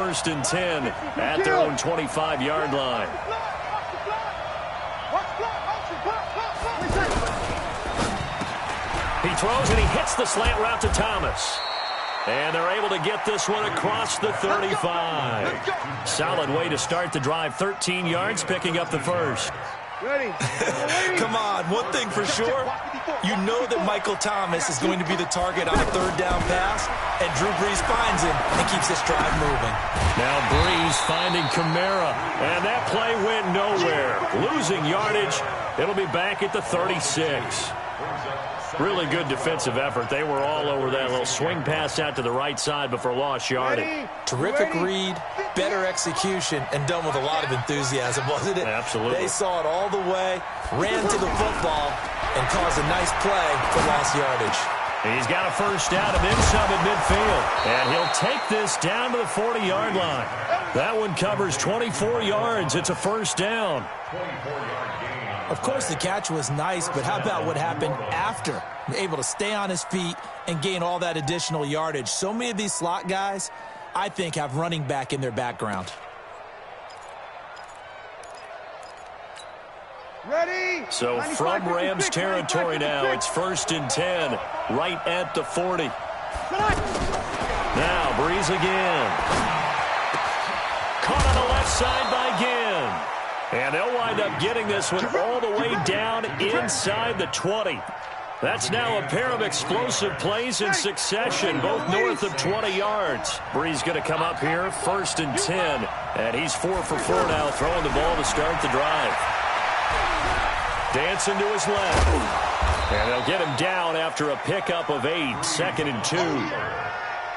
first and 10 at their own 25-yard line. He throws and he hits the slant route to Thomas. And they're able to get this one across the 35. Solid way to start the drive. 13 yards, picking up the first. Come on, one thing for sure, you know that Michael Thomas is going to be the target on a third down pass, and Drew Brees finds him and keeps this drive moving. Now Brees finding Kamara, and that play went nowhere. Losing yardage, it'll be back at the 36. Really good defensive effort. They were all over that little swing pass out to the right side before lost yardage. Terrific read, better execution, and done with a lot of enthusiasm, wasn't it? Absolutely. They saw it all the way, ran to the football, and caused a nice play for lost yardage. He's got a first down and then some at midfield. And he'll take this down to the 40-yard line. That one covers 24 yards. It's a first down. Of course, the catch was nice, but how about what happened after? Able to stay on his feet and gain all that additional yardage. So many of these slot guys, I think, have running back in their background. Ready? So from Rams territory now, it's first and 10, right at the 40. Now Brees again. Caught on the left side by Ginn. And they'll wind up getting this one all the way down inside the 20. That's now a pair of explosive plays in succession, both north of 20 yards. Brees going to come up here, first and 10. And he's 4 for 4 now, throwing the ball to start the drive. Dancing to his left. And they'll get him down after a pickup of 8, second and 2.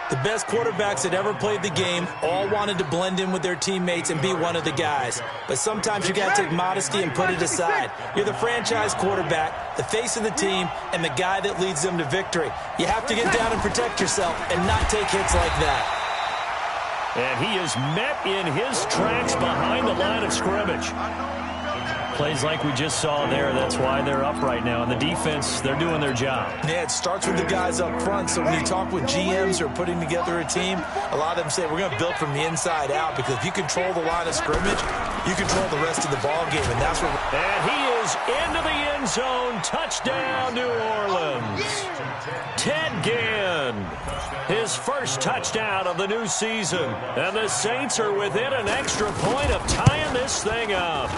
The best quarterbacks that ever played the game all wanted to blend in with their teammates and be one of the guys. But sometimes you got to take modesty and put it aside. You're the franchise quarterback, the face of the team, and the guy that leads them to victory. You have to get down and protect yourself and not take hits like that. And he is met in his tracks behind the line of scrimmage. Plays like we just saw there, that's why they're up right now. And the defense, they're doing their job. Yeah, it starts with the guys up front. So when you talk with GMs who are putting together a team, a lot of them say we're going to build from the inside out, because if you control the line of scrimmage, you control the rest of the ball game, and that's what. And he is into the end zone. Touchdown, New Orleans. Ted Ginn, his first touchdown of the new season. And the Saints are within an extra point of tying this thing up.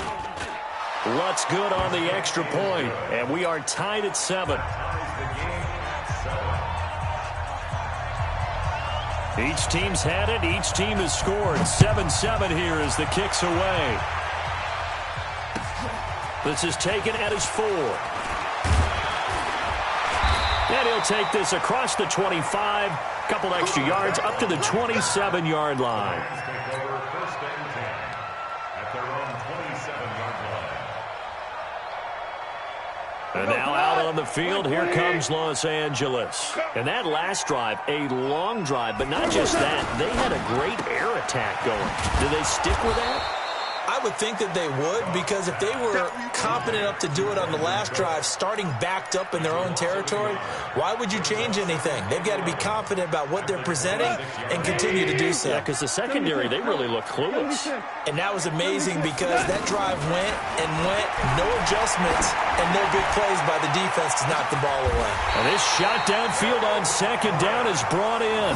What's good on the extra point, and we are tied at 7. Each team's had it. Each team has scored. 7-7 here as the kick's away. This is taken at his 4. And he'll take this across the 25. Couple extra yards up to the 27-yard line. And now out on the field, here comes Los Angeles. And that last drive, a long drive, but not just that. They had a great air attack going. Do they stick with that? I would think that they would, because if they were confident enough to do it on the last drive, starting backed up in their own territory, why would you change anything? They've got to be confident about what they're presenting and continue to do so. Yeah, because the secondary, they really look clueless. And that was amazing, because that drive went and went, no adjustments, and no big plays by the defense to knock the ball away. And this shot downfield on second down is brought in.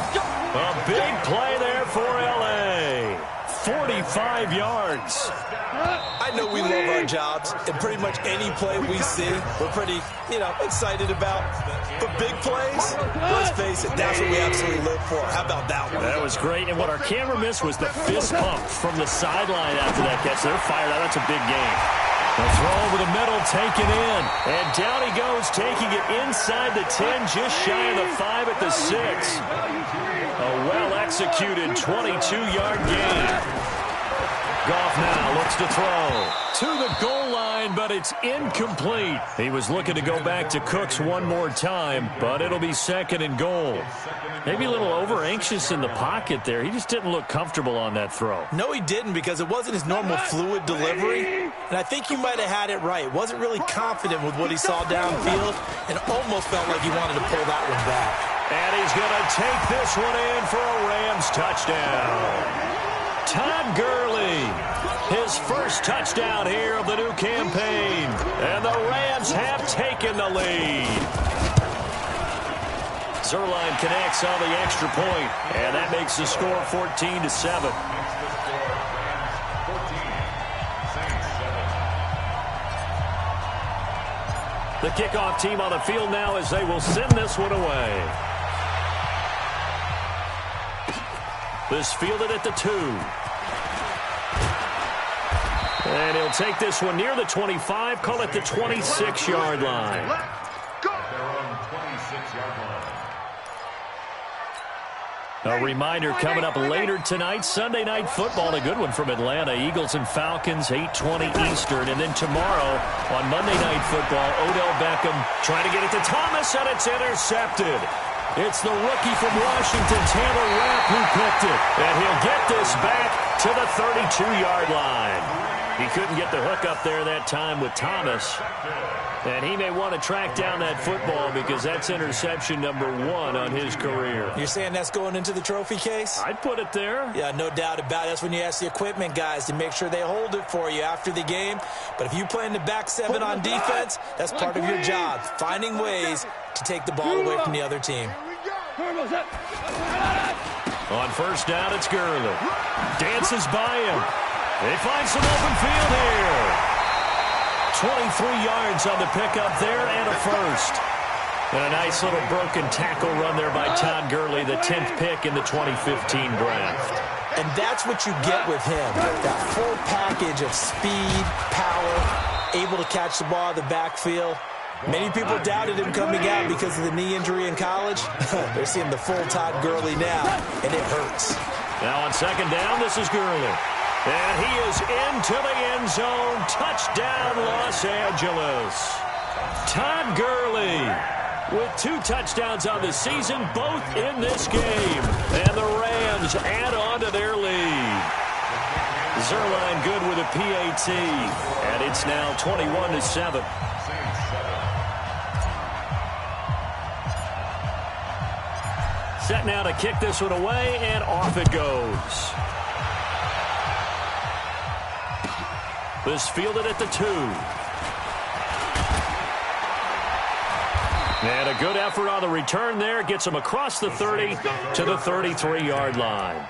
A big play there for L.A. 45 yards. I know we love our jobs, and pretty much any play we see, we're pretty, excited about. But big plays, let's face it, that's what we absolutely live for. How about that one? That was great, and what our camera missed was the fist pump from the sideline after that catch. They're fired out. That's a big game. The throw over the middle, taken in, and down he goes, taking it inside the 10, just shy of the 5 at the 6. A well-executed 22-yard gain. Goff now looks to throw to the goal line, but it's incomplete. He was looking to go back to Cooks one more time, but it'll be second and goal. Maybe a little over-anxious in the pocket there. He just didn't look comfortable on that throw. No, he didn't, because it wasn't his normal fluid delivery. And I think you might have had it right. Wasn't really confident with what he saw downfield, and almost felt like he wanted to pull that one back. And he's going to take this one in for a Rams touchdown. Todd Gurley, his first touchdown here of the new campaign. And the Rams have taken the lead. Zuerlein connects on the extra point, and that makes the score 14-7. The kickoff team on the field now as they will send this one away. This fielded at the 2. And he'll take this one near the 25, call it the 26-yard line. A reminder coming up later tonight, Sunday Night Football, a good one from Atlanta. Eagles and Falcons, 8:20 Eastern. And then tomorrow on Monday Night Football, Odell Beckham trying to get it to Thomas, and it's intercepted. It's the rookie from Washington, Taylor Rapp, who picked it. And he'll get this back to the 32-yard line. He couldn't get the hook up there that time with Thomas. And he may want to track down that football because that's interception number 1 on his career. You're saying that's going into the trophy case? I'd put it there. Yeah, no doubt about it. That's when you ask the equipment guys to make sure they hold it for you after the game. But if you play in the back 7 on defense, that's part of your job, finding ways to take the ball away from the other team. On first down, it's Gurley. Dances by him. They find some open field here. 23 yards on the pickup there and a first. And a nice little broken tackle run there by Todd Gurley, the 10th pick in the 2015 draft. And that's what you get with him, that full package of speed, power, able to catch the ball in the backfield. Many people doubted him coming out because of the knee injury in college. They're seeing the full Todd Gurley now, and it hurts. Now on second down, this is Gurley. And he is into the end zone. Touchdown, Los Angeles. Todd Gurley with 2 touchdowns on the season, both in this game. And the Rams add on to their lead. Zuerlein good with a PAT. And it's now 21-7. Set now to kick this one away, and off it goes. This fielded at the 2. And a good effort on the return there. Gets him across the 30 to the 33-yard line.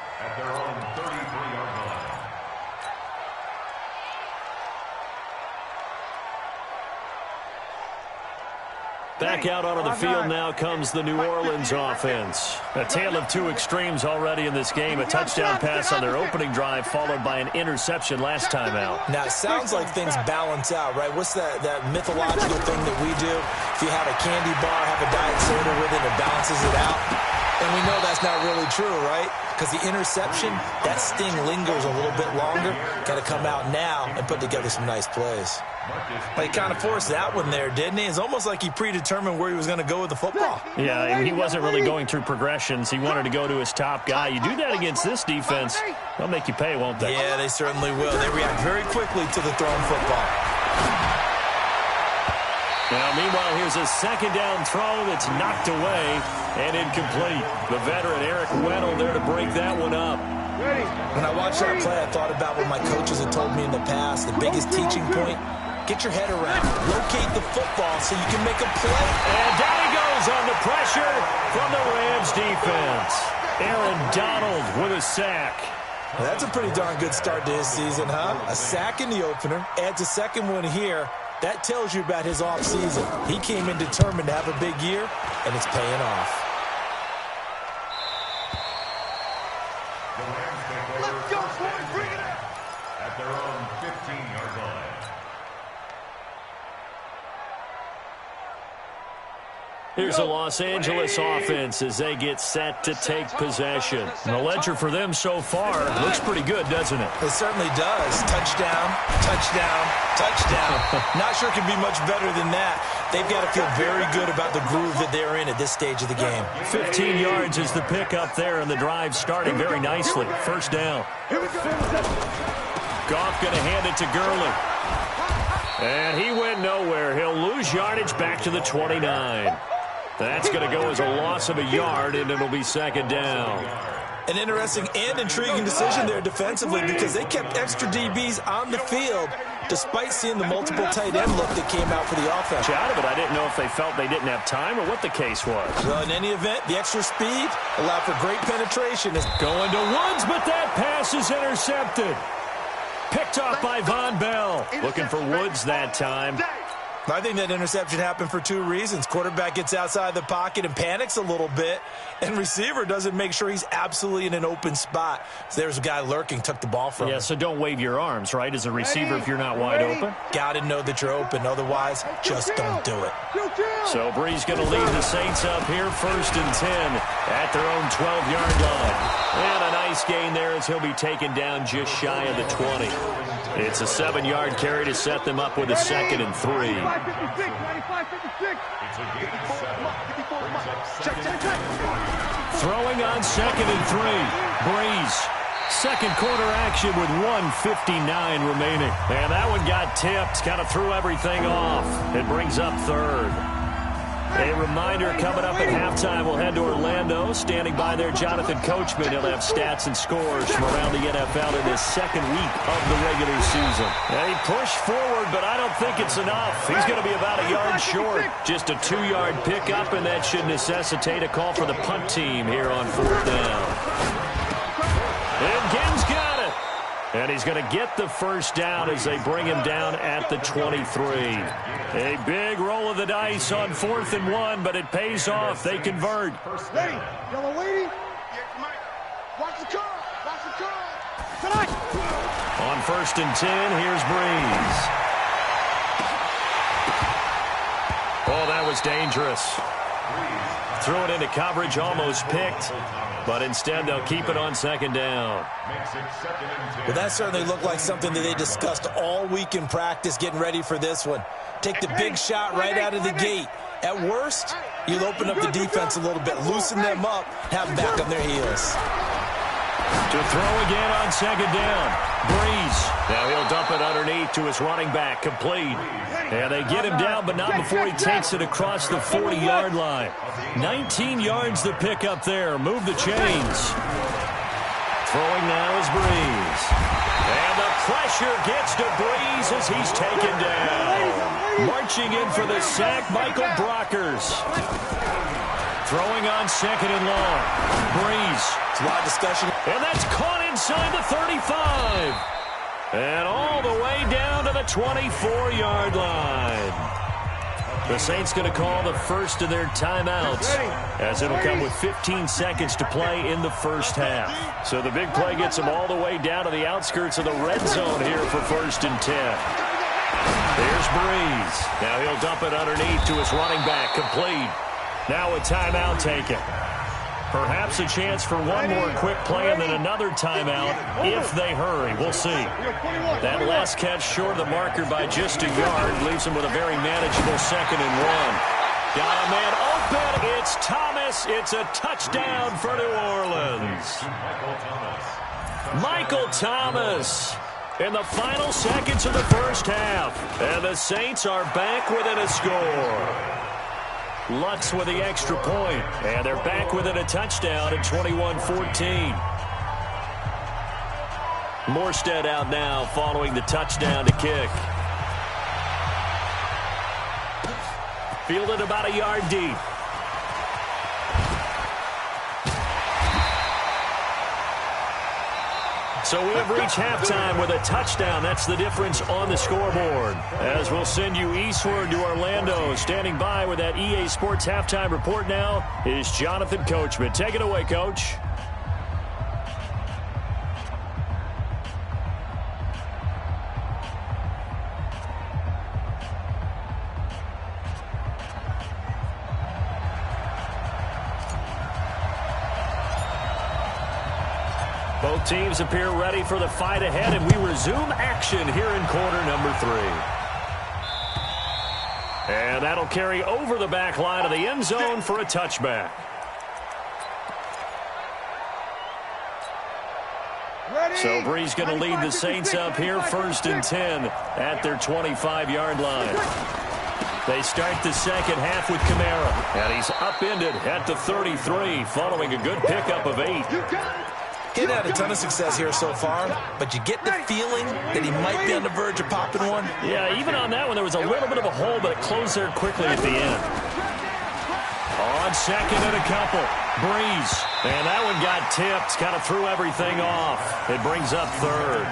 Back out onto the field now comes the New Orleans offense. A tale of 2 extremes already in this game. A touchdown pass on their opening drive followed by an interception last time out. Now, it sounds like things balance out, right? What's that mythological thing that we do? If you have a candy bar, have a diet soda with it, it balances it out. And we know that's not really true, right? Because the interception, that sting lingers a little bit longer. Got to come out now and put together some nice plays. But he kind of forced that one there, didn't he? It's almost like he predetermined where he was going to go with the football. Yeah, and he wasn't really going through progressions. He wanted to go to his top guy. You do that against this defense, they'll make you pay, won't they? Yeah, they certainly will. They react very quickly to the thrown football. Now, meanwhile, here's a second down throw that's knocked away and incomplete. The veteran Eric Weddle there to break that one up. When I watched that play, I thought about what my coaches had told me in the past. The biggest teaching point, get your head around. Locate the football so you can make a play. And down he goes on the pressure from the Rams defense. Aaron Donald with a sack. Well, that's a pretty darn good start to his season, huh? A sack in the opener, adds a second one here. That tells you about his offseason. He came in determined to have a big year, and it's paying off. Let's go, boys. Bring it up. At their own 15-yard line. Here's the Los Angeles offense as they get set to take possession. And the ledger for them so far looks pretty good, doesn't it? It certainly does. Touchdown, touchdown, touchdown. Not sure it can be much better than that. They've got to feel very good about the groove that they're in at this stage of the game. 15 yards is the pickup there, and the drive starting very nicely. First down. Goff going to hand it to Gurley. And he went nowhere. He'll lose yardage back to the 29. That's going to go as a loss of a yard, and it'll be second down. An interesting and intriguing decision there defensively because they kept extra DBs on the field despite seeing the multiple tight end look that came out for the offense. Out of it, I didn't know if they felt they didn't have time or what the case was. Well, in any event, the extra speed allowed for great penetration. Going to Woods, but that pass is intercepted. Picked off by Von Bell. Looking for Woods that time. I think that interception happened for two reasons. Quarterback gets outside the pocket and panics a little bit, and receiver doesn't make sure he's absolutely in an open spot. So there's a guy lurking, took the ball from him. Yeah, so don't wave your arms, right, as a receiver if you're not wide open. Got to know that you're open. Otherwise, just don't do it. So Brees going to lead the Saints up here 1st and 10 at their own 12-yard line. And a nice gain there as he'll be taken down just shy of the 20. It's a 7-yard carry to set them up with a 2nd and 3. Throwing on 2nd and 3. Brees. Second quarter action with 1:59 remaining. And that one got tipped. Kind of threw everything off. It brings up 3rd. A reminder coming up at halftime. We'll head to Orlando. Standing by there, Jonathan Coachman. He'll have stats and scores from around the NFL in this 2nd week of the regular season. And he pushed forward, but I don't think it's enough. He's going to be about a yard short. Just a 2-yard pickup, and that should necessitate a call for the punt team here on 4th down. And Gibbs got it. And he's going to get the first down as they bring him down at the 23. A big roll of the dice on 4th and 1, but it pays off. They convert. Lady, yellow lady. Watch the car. Watch the car. Tonight. On 1st and 10, here's Brees. Oh, that was dangerous. Threw it into coverage, almost picked. But instead, they'll keep it on 2nd down. Well, that certainly looked like something that they discussed all week in practice getting ready for this one. Take the big shot right out of the gate. At worst, you'll open up the defense a little bit, loosen them up, have them back on their heels. To throw again on 2nd down. Brees. Now he'll dump it underneath to his running back, complete. And they get him down, but not before he takes it across the 40-yard line. 19 yards to pick up there. Move the chains. Throwing now is Brees. And the pressure gets to Brees as he's taken down. Marching in for the sack, Michael Brockers. Throwing on 2nd and long. Brees. It's a lot of discussion. And that's caught inside the 35. And all the way down to the 24-yard line. The Saints going to call the first of their timeouts as it'll come with 15 seconds to play in the first half. So the big play gets them all the way down to the outskirts of the red zone here for 1st and 10. There's Brees. Now he'll dump it underneath to his running back, complete. Now a timeout taken. Perhaps a chance for one more quick play and then another timeout if they hurry. We'll see. That last catch short of the marker by just a yard leaves them with a very manageable 2nd and 1. Got a man open. It's Thomas. It's a touchdown for New Orleans. Michael Thomas in the final seconds of the first half. And the Saints are back within a score. Lutz with the extra point, and they're back within a touchdown at 21-14. Morstead out now following the touchdown to kick. Fielded about a yard deep. So we have reached halftime with a touchdown. That's the difference on the scoreboard. As we'll send you eastward to Orlando. Standing by with that EA Sports halftime report now is Jonathan Coachman. Take it away, Coach. Both teams appear ready for the fight ahead, and we resume action here in quarter number 3. And that'll carry over the back line of the end zone for a touchback. So Brees going to lead the Saints up here 1st and 10 at their 25-yard line. They start the second half with Kamara, and he's upended at the 33 following a good pickup of 8. He hadn't had a ton of success here so far, but you get the feeling that he might be on the verge of popping one. Yeah, even on that one, there was a little bit of a hole, but it closed there quickly at the end. On second and a couple, Breeze. And that one got tipped, kind of threw everything off. It brings up third.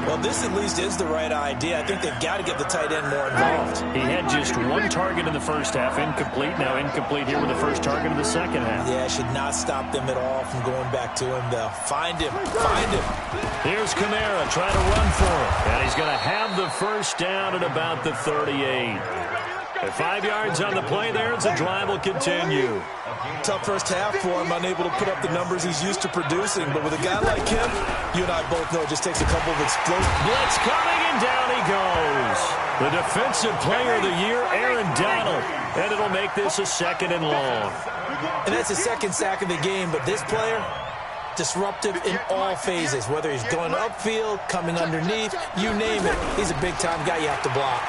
Well, this at least is the right idea. I think they've got to get the tight end more involved. He had just one target in the first half, incomplete. Now incomplete here with the first target of the second half. Yeah, should not stop them at all from going back to him, though. Find him. Find him. Here's Kamara trying to run for him. And he's going to have the first down at about the 38. At 5 yards on the play there, as the drive will continue. Tough first half for him, unable to put up the numbers he's used to producing. But with a guy like him, you and I both know it just takes a couple of explosive. Blitz coming, and down he goes. The defensive player of the year, Aaron Donald. And it'll make this a second and long. And that's the second sack of the game, but this player, disruptive in all phases. Whether he's going upfield, coming underneath, you name it. He's a big-time guy you have to block.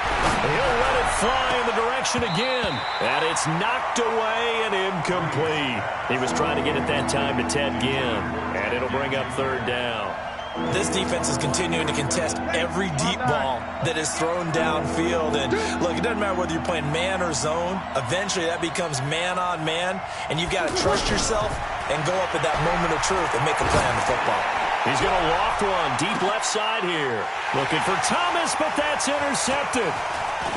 He'll let it fly in the direction again. And it's knocked away and incomplete. He was trying to get it that time to Ted Ginn. And it'll bring up third down. This defense is continuing to contest every deep ball that is thrown downfield. And, look, it doesn't matter whether you're playing man or zone. Eventually, that becomes man-on-man. And you've got to trust yourself and go up at that moment of truth and make a play on the football. He's going to loft one deep left side here. Looking for Thomas, but that's intercepted.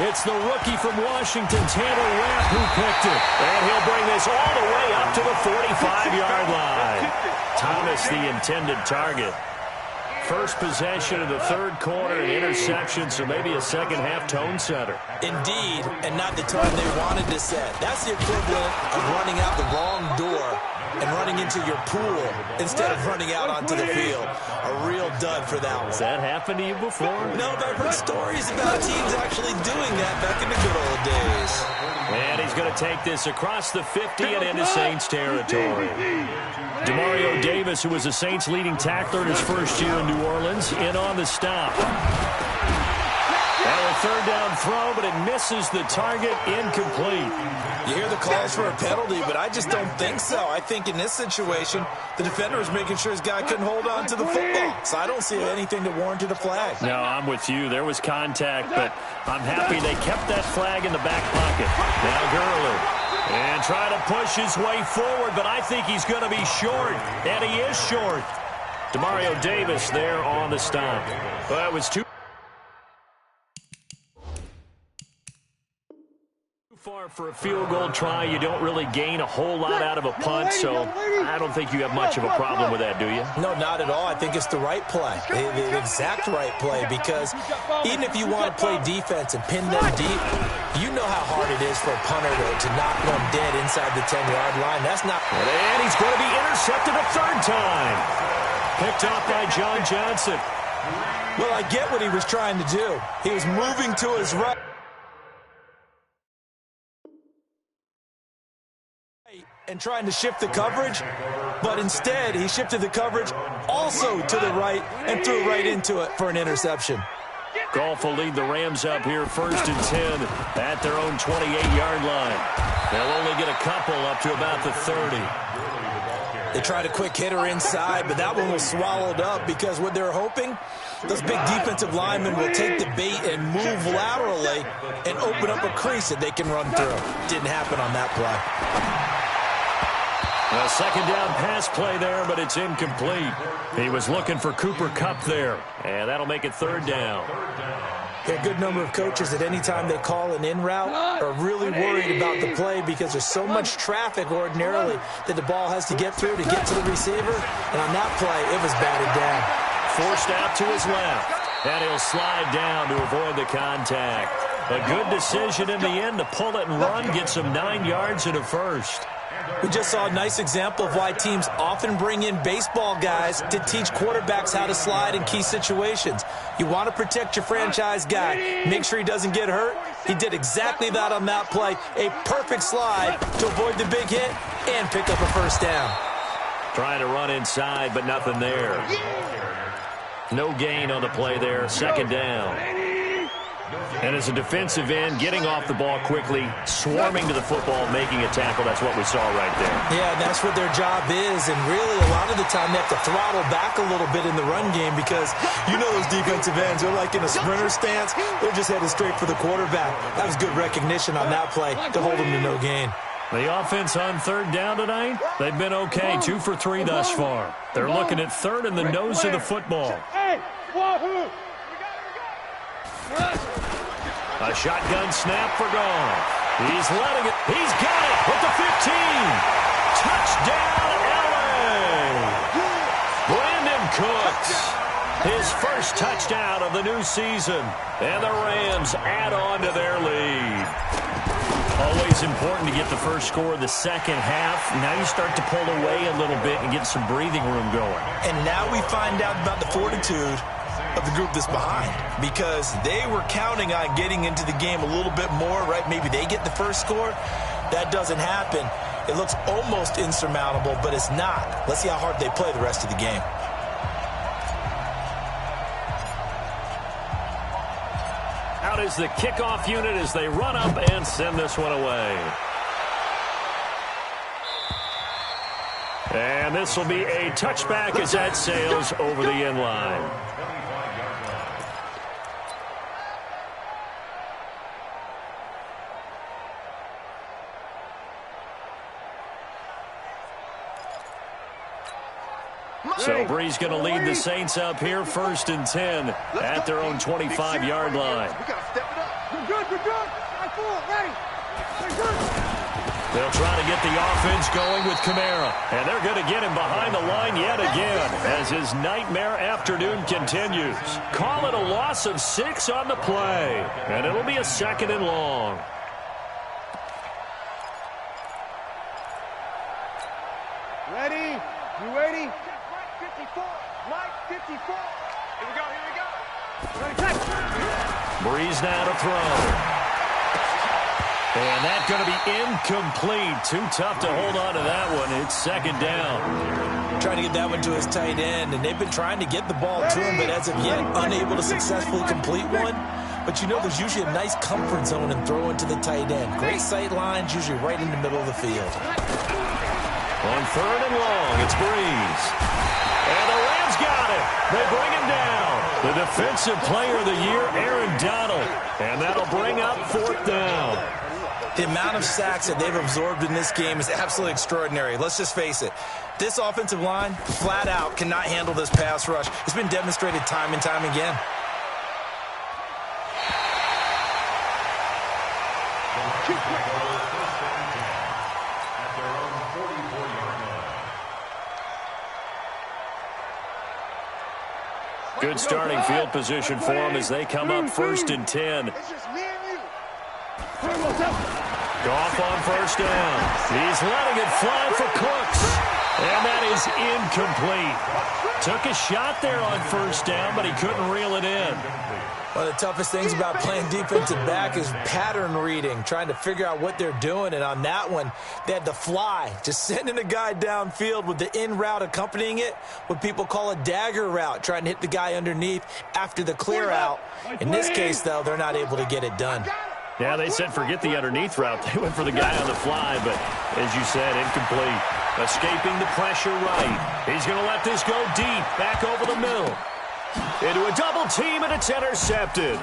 It's the rookie from Washington, Tanner Rapp, who picked it. And he'll bring this all the way up to the 45-yard line. Thomas, the intended target. First possession of the third quarter, an interception, so maybe a second-half tone setter. Indeed, and not the tone they wanted to set. That's the equivalent of running out the wrong door and running into your pool instead of running out onto the field. A real dud for that one. Has that happened to you before? No, but I've heard stories about teams actually doing that back in the good old days. And he's going to take this across the 50 and into Saints territory. Demario Davis, who was the Saints' leading tackler in his first year in New Orleans, in on the stop. And a third down throw, but it misses the target, incomplete. You hear the calls for a penalty, but I just don't think so. I think in this situation, the defender was making sure his guy couldn't hold on to the football. So I don't see anything that warranted a flag. No, I'm with you. There was contact, but I'm happy they kept that flag in the back pocket. Now Gurley. And trying to push his way forward, but I think he's going to be short. And he is short. Demario Davis there on the stop. Well, it was too far for a field goal try. You don't really gain a whole lot out of a punt, so I don't think you have much of a problem with that, do you? No, not at all. I think it's the right play, the exact right play, because even if you want to play defense and pin them deep, you know how hard it is for a punter to knock one dead inside the 10-yard line. That's not... And he's going to be intercepted a third time. Picked up by John Johnson. Well, I get what he was trying to do. He was moving to his right and trying to shift the coverage, but instead he shifted the coverage also to the right and threw right into it for an interception. Goff will lead the Rams up here 1st and 10 at their own 28-yard line. They'll only get a couple up to about the 30. They tried a quick hitter inside, but that one was swallowed up because what they're hoping, those big defensive linemen will take the bait and move laterally and open up a crease that they can run through. Didn't happen on that play. A second down pass play there, but it's incomplete. He was looking for Cooper Kupp there, and that'll make it third down. A good number of coaches at any time they call an in route are really worried about the play because there's so much traffic ordinarily that the ball has to get through to get to the receiver. And on that play, it was batted down. Forced out to his left, and he'll slide down to avoid the contact. A good decision in the end to pull it and run, get some 9 yards and a first. We just saw a nice example of why teams often bring in baseball guys to teach quarterbacks how to slide in key situations. You want to protect your franchise guy. Make sure he doesn't get hurt. He did exactly that on that play. A perfect slide to avoid the big hit and pick up a first down. Trying to run inside, but nothing there. No gain on the play there. Second down. And as a defensive end, getting off the ball quickly, swarming to the football, making a tackle, that's what we saw right there. Yeah, that's what their job is, and really a lot of the time they have to throttle back a little bit in the run game because you know those defensive ends, they're like in a sprinter stance, they're just headed straight for the quarterback. That was good recognition on that play to hold them to no gain. The offense on third down tonight, they've been okay, 2 for 3 thus far. They're looking at third in the nose of the football. A shotgun snap for Goff. He's letting it. He's got it with the 15. Touchdown, LA. Brandon Cooks. His first touchdown of the new season. And the Rams add on to their lead. Always important to get the first score of the second half. Now you start to pull away a little bit and get some breathing room going. And now we find out about the fortitude of the group that's behind, because they were counting on getting into the game a little bit more, right? Maybe they get the first score. That doesn't happen. It looks almost insurmountable, but it's not. Let's see how hard they play the rest of the game. Out is the kickoff unit as they run up and send this one away. And this will be a touchback as that sails over the end line. So Bree's going to lead the Saints up here, 1st and 10 at their own 25-yard line. We got to step it up. You're good. Right forward. Ready. They'll try to get the offense going with Kamara. And they're going to get him behind the line yet again as his nightmare afternoon continues. Call it a loss of 6 on the play. And it'll be a 2nd and long. Ready? You ready? Mike 54. Mike 54. Here we go. Breeze now to throw. And that's going to be incomplete. Too tough to hold on to that one. It's 2nd down. Trying to get that one to his tight end, and they've been trying to get the ball to him, but as of yet, unable to successfully complete one. But you know there's usually a nice comfort zone in throwing to the tight end. Great sight lines, usually right in the middle of the field. On 3rd and long, it's Breeze. And the Rams got it. They bring him down. The defensive player of the year, Aaron Donald. And that'll bring up 4th down. The amount of sacks that they've absorbed in this game is absolutely extraordinary. Let's just face it. This offensive line, flat out, cannot handle this pass rush. It's been demonstrated time and time again. Good starting field position for them as they come up 1st and 10. It's just me and you. Goff on 1st down. He's letting it fly for Cooks. And that is incomplete. Took a shot there on 1st down, but he couldn't reel it in. One of the toughest things about playing defensive back is pattern reading, trying to figure out what they're doing. And on that one, they had the fly, just sending a guy downfield with the in route accompanying it, what people call a dagger route, trying to hit the guy underneath after the clear out. In this case, though, they're not able to get it done. Yeah, they said forget the underneath route. They went for the guy on the fly, but as you said, incomplete. Escaping the pressure right. He's going to let this go deep, back over the middle. Into a double team, and it's intercepted.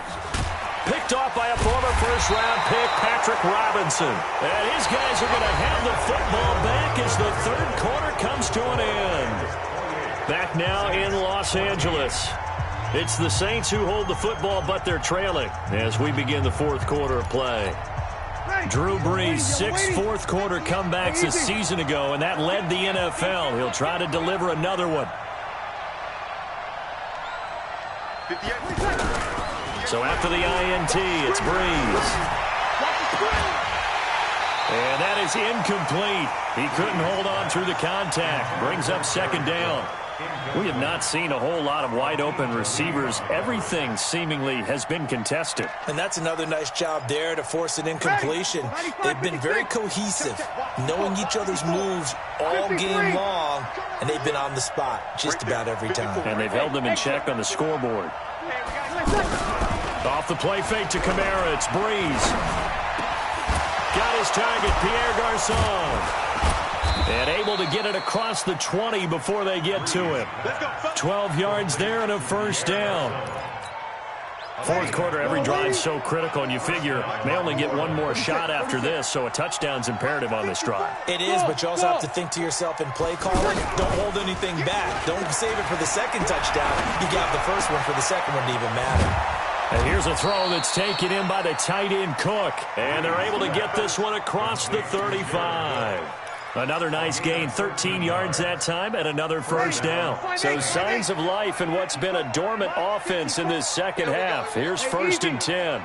Picked off by a former first-round pick, Patrick Robinson. And his guys are going to have the football back as the 3rd quarter comes to an end. Back now in Los Angeles. It's the Saints who hold the football, but they're trailing as we begin the 4th quarter of play. Drew Brees, 6 fourth-quarter comebacks a season ago, and that led the NFL. He'll try to deliver another one. So after the INT, it's Brees. And that is incomplete. He couldn't hold on through the contact. Brings up 2nd down. We have not seen a whole lot of wide-open receivers. Everything seemingly has been contested. And that's another nice job there to force an incompletion. They've been very cohesive, knowing each other's moves all game long, and they've been on the spot just about every time. And they've held them in check on the scoreboard. Off the play fake to Kamara. It's Breeze. Got his target, Pierre Garçon. And able to get it across the 20 before they get to him. 12 yards there and a first down. Fourth quarter, every drive's so critical, and you figure they only get one more shot after this, so a touchdown's imperative on this drive. It is, but you also have to think to yourself in play calling, don't hold anything back. Don't save it for the second touchdown. You got the first one for the second one to even matter. And here's a throw that's taken in by the tight end Cook, and they're able to get this one across the 35. Another nice gain, 13 yards that time, and another first down. So signs of life in what's been a dormant offense in this second half. Here's 1st and 10.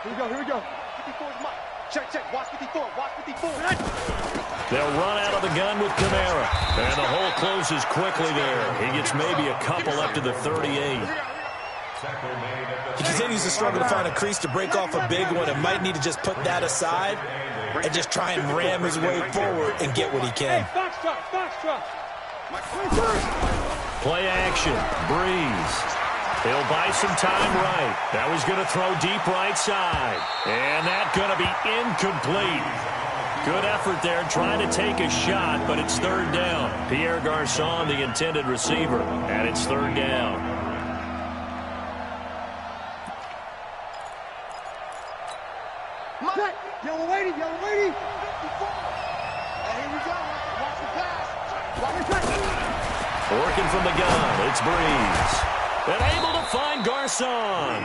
Here we go. 54 is Mike. Check. Watch 54. They'll run out of the gun with Kamara. And the hole closes quickly there. He gets maybe a couple up to the 38. He continues to struggle to find a crease to break off a big one and might need to just put that aside and just try and ram his way forward and get what he can. Play action. Breeze. He'll buy some time right. That was going to throw deep right side. And that's going to be incomplete. Good effort there trying to take a shot, but it's third down. Pierre Garçon, the intended receiver, and it's third down. Yellow lady. Here we go. Watch the pass. Working from the gun, it's Breeze. And able to find Garçon.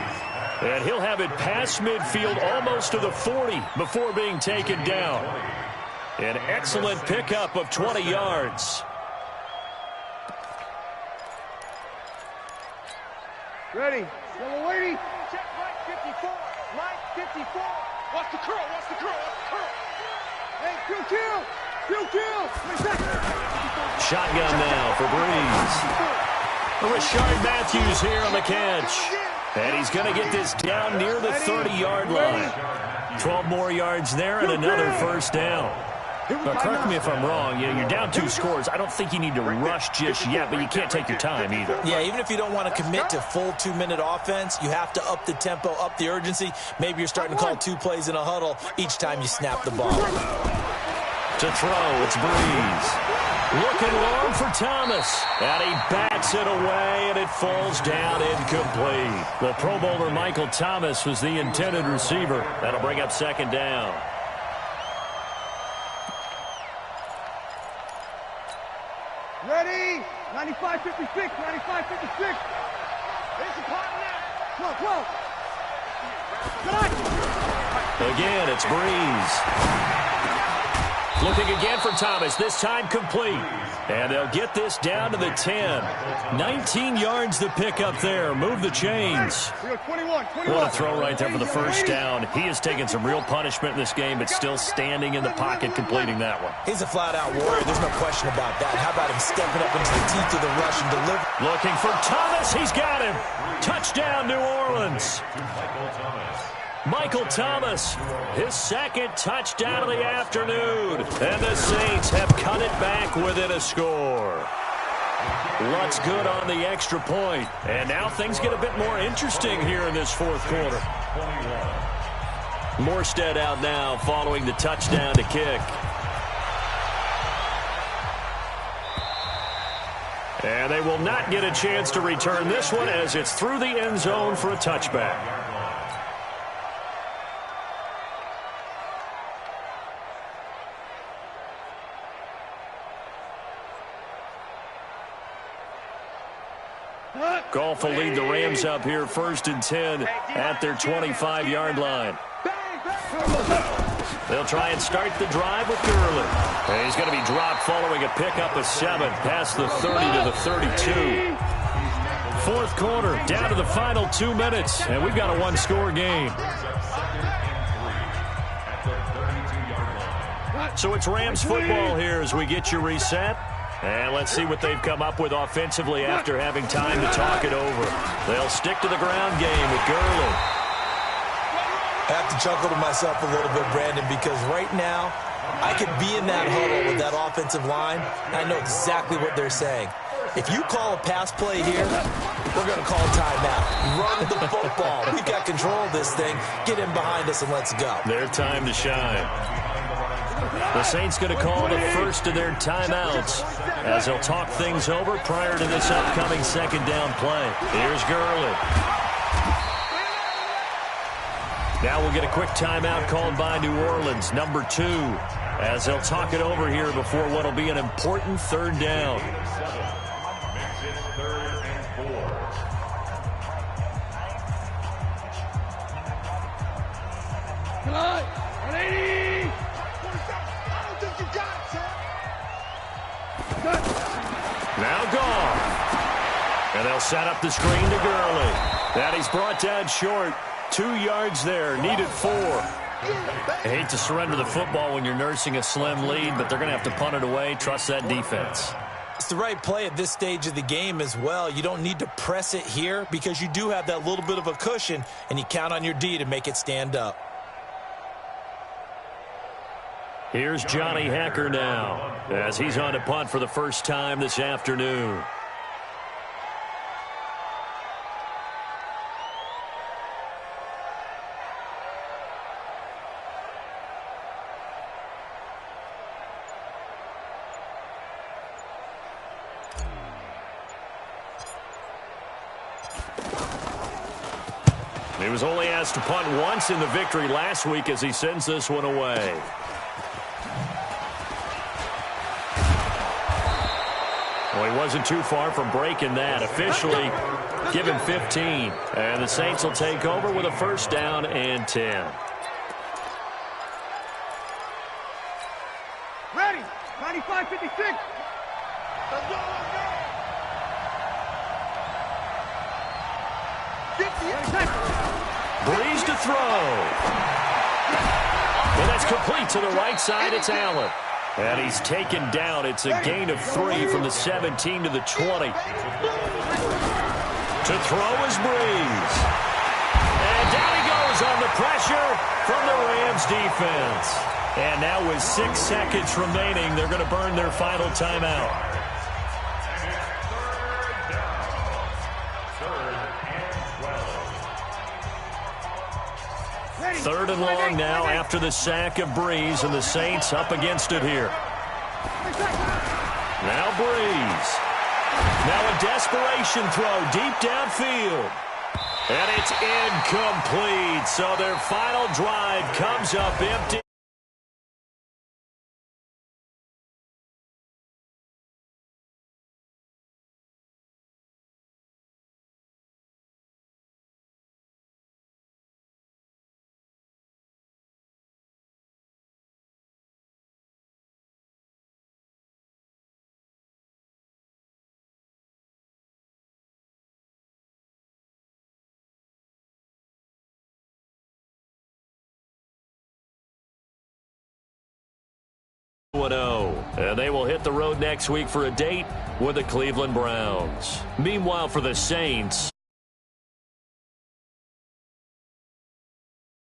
And he'll have it past midfield almost to the 40 before being taken down. An excellent pickup of 20 yards. Ready. Yellow lady. Check Mike 54. Mike 54. Watch the curl. Hey, kill. Shotgun now for Breeze. Rashard Matthews here on the catch. And he's going to get this down near the 30-yard line. 12 more yards there and another first down. Now, correct me if I'm wrong. You're down 2 scores. I don't think you need to rush just yet, but you can't take your time either. Yeah, even if you don't want to commit to full 2-minute offense, you have to up the tempo, up the urgency. Maybe you're starting to call 2 plays in a huddle each time you snap the ball. To throw, it's Breeze. Looking long for Thomas. And he bats it away, and it falls down incomplete. The Pro Bowler Michael Thomas was the intended receiver. That'll bring up second down. Ready? 95-56. There's a partner now. Come on. Again, it's Breeze. Looking again for Thomas, this time complete. And they'll get this down to the 10. 19 yards to pick up there. Move the chains. What a throw right there for the first down. He has taken some real punishment in this game, but still standing in the pocket completing that one. He's a flat-out warrior. There's no question about that. How about him stepping up into the teeth of the rush and deliver? Looking for Thomas. He's got him. Touchdown, New Orleans. Michael Thomas, his second touchdown of the afternoon. And the Saints have cut it back within a score. Lutz good on the extra point. And now things get a bit more interesting here in this fourth quarter. Morstead out now following the touchdown to kick. And they will not get a chance to return this one as it's through the end zone for a touchback. Goff will lead the Rams up here 1st and 10 at their 25-yard line. They'll try and start the drive with Gurley. And he's going to be dropped following a pickup of 7 past the 30 to the 32. Fourth quarter, down to the final 2 minutes, and we've got a one-score game. So it's Rams football here as we get you reset. And let's see what they've come up with offensively after having time to talk it over. They'll stick to the ground game with Gurley. I have to chuckle to myself a little bit, Brandon, because right now I could be in that huddle with that offensive line, and I know exactly what they're saying. If you call a pass play here, we're going to call timeout. Run the football. We've got control of this thing. Get in behind us and let's go. Their time to shine. The Saints going to call the first of their timeouts as they'll talk things over prior to this upcoming second down play. Here's Gurley. Now we'll get a quick timeout called by New Orleans, number 2, as they'll talk it over here before what will be an important third down. Come on, 180. I don't think you got it, son. Now gone. And they'll set up the screen to Gurley. That he's brought down short. 2 yards there, needed 4. I hate to surrender the football when you're nursing a slim lead, but they're going to have to punt it away. Trust that defense. It's the right play at this stage of the game as well. You don't need to press it here because you do have that little bit of a cushion, and you count on your D to make it stand up. Here's Johnny Hekker now as he's on to punt for the first time this afternoon. He was only asked to punt once in the victory last week as he sends this one away. Well, he wasn't too far from breaking that. Officially, give him 15. And the Saints will take over with a first down and 10. Ready, 95-56. Let's go, let's go. 50. Breeze to throw. Well, that's complete to the right side. It's Allen. And he's taken down. It's a gain of 3 from the 17 to the 20. To throw is Breeze. And down he goes on the pressure from the Rams defense. And now with 6 seconds remaining, they're going to burn their final timeout. Third and long now after the sack of Breeze, and the Saints up against it here. Now Breeze. Now a desperation throw deep downfield. And it's incomplete. So their final drive comes up empty. And they will hit the road next week for a date with the Cleveland Browns. Meanwhile, for the Saints,